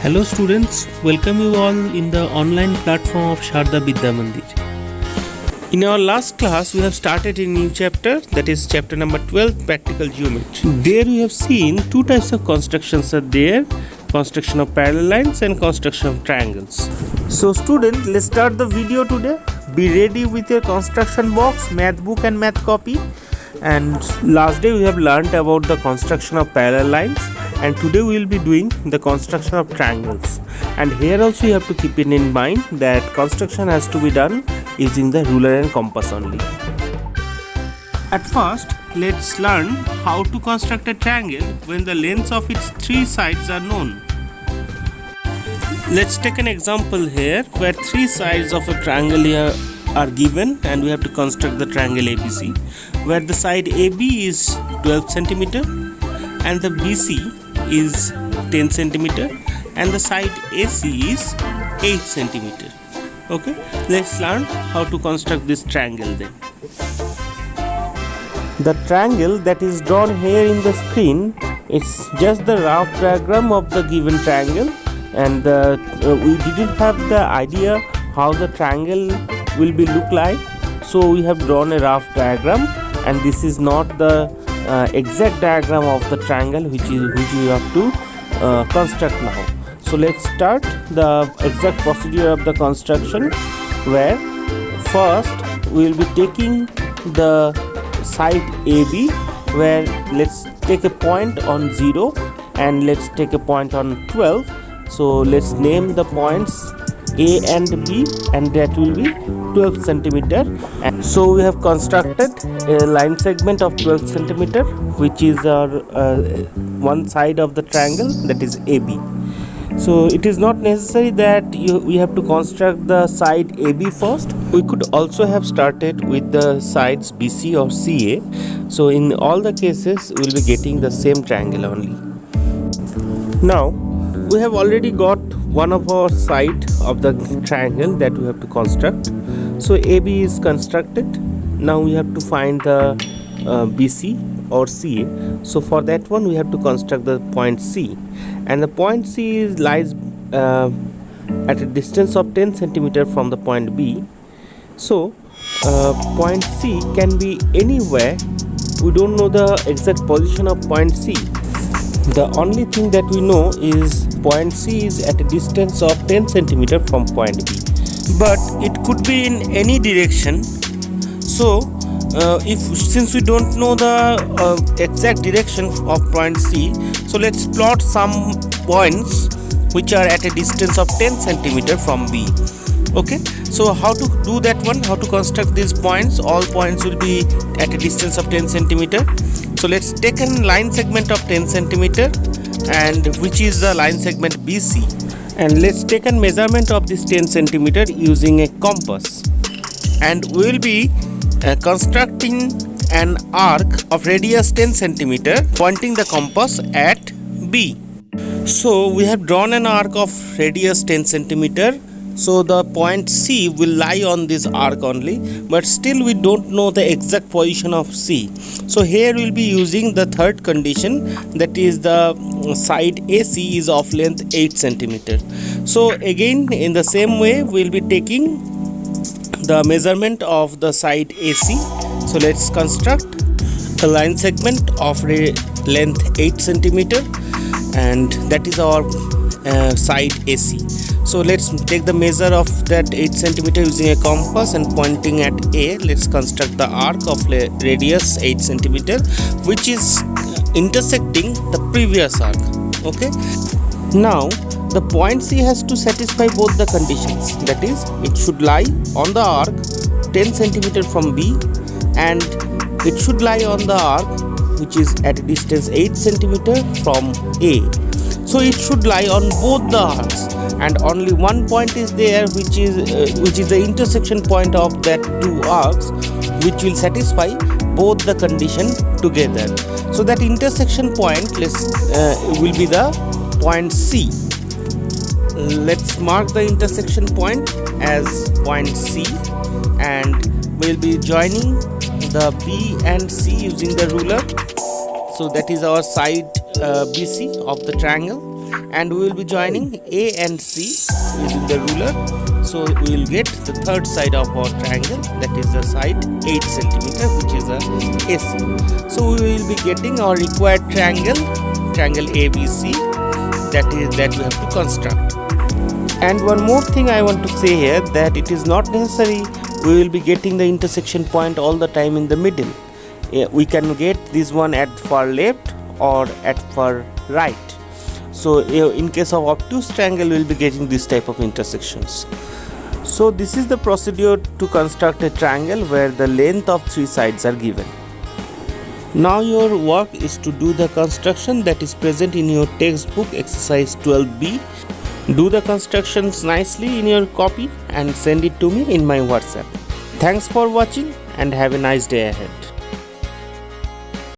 Hello students, welcome you all in the online platform of Sharda Vidya Mandir. In our last class, we have started a new chapter, that is chapter number 12, Practical Geometry. There we have seen two types of constructions are there, construction of parallel lines and construction of triangles. So student, let's start the video today. Be ready with your construction box, math book and math copy. And last day we have learned about the construction of parallel lines, and today we will be doing the construction of triangles. And here also you have to keep it in mind that construction has to be done using the ruler and compass only. At first, let's learn how to construct a triangle when the lengths of its three sides are known. Let's take an example here where three sides of a triangle here are given and we have to construct the triangle ABC, where the side AB is 12 centimeter and the BC is 10 centimeter and the side AC is 8 centimeter. Okay, let's learn how to construct this triangle then. The triangle that is drawn here in the screen, it's just the rough diagram of the given triangle, and we didn't have the idea how the triangle will be look like, so we have drawn a rough diagram, and this is not the exact diagram of the triangle which we have to construct now. So let's start the exact procedure of the construction, where first we will be taking the side AB, where let's take a point on 0 and let's take a point on 12. So let's name the points A and B, and that will be 12 centimeter. And so we have constructed a line segment of 12 centimeter, which is our one side of the triangle, that is AB. So it is not necessary that we have to construct the side AB first. We could also have started with the sides BC or CA. So in all the cases we will be getting the same triangle only. Now we have already got one of our side of the triangle that we have to construct. So AB is constructed. Now we have to find the BC or CA. So for that one we have to construct the point C, and the point C lies at a distance of 10 centimeter from the point B. So point C can be anywhere. We don't know the exact position of point C. The only thing that we know is point C is at a distance of 10 centimeter from point B, but it could be in any direction. So since we don't know the exact direction of point C, so let's plot some points which are at a distance of 10 centimeter from B. Okay, so how to do that one, how to construct these points? All points will be at a distance of 10 centimeter. So let's take a line segment of 10 centimeter, and which is the line segment BC, and let's take a measurement of this 10 centimeter using a compass, and we will be constructing an arc of radius 10 centimeter pointing the compass at B. So we have drawn an arc of radius 10 centimeter. So the point C will lie on this arc only, but still we don't know the exact position of C. So here we will be using the third condition, that is the side AC is of length 8 centimeter. So again in the same way we will be taking the measurement of the side AC. So let's construct a line segment of length 8 centimeter, and that is our side AC. So let's take the measure of that 8 centimeter using a compass and pointing at A. Let's construct the arc of radius 8 centimeter, which is intersecting the previous arc. Okay, now the point C has to satisfy both the conditions, that is it should lie on the arc 10 centimeter from B, and it should lie on the arc which is at a distance 8 centimeter from A. So it should lie on both the arcs, and only one point is there which is the intersection point of that two arcs, which will satisfy both the condition together. So that intersection point will be the point C. Let's mark the intersection point as point C, and we'll be joining the B and C using the ruler. So that is our side BC of the triangle. and we will be joining A and C using the ruler. So we will get the third side of our triangle, that is the side 8 centimeter, which is a AC. So we will be getting our required triangle ABC, that we have to construct. And one more thing I want to say here, that it is not necessary we will be getting the intersection point all the time in the middle. We can get this one at far left or at far right. So in case of obtuse triangle, we will be getting this type of intersections. So this is the procedure to construct a triangle where the length of 3 sides are given. Now your work is to do the construction that is present in your textbook exercise 12B. Do the constructions nicely in your copy and send it to me in my WhatsApp. Thanks for watching and have a nice day ahead.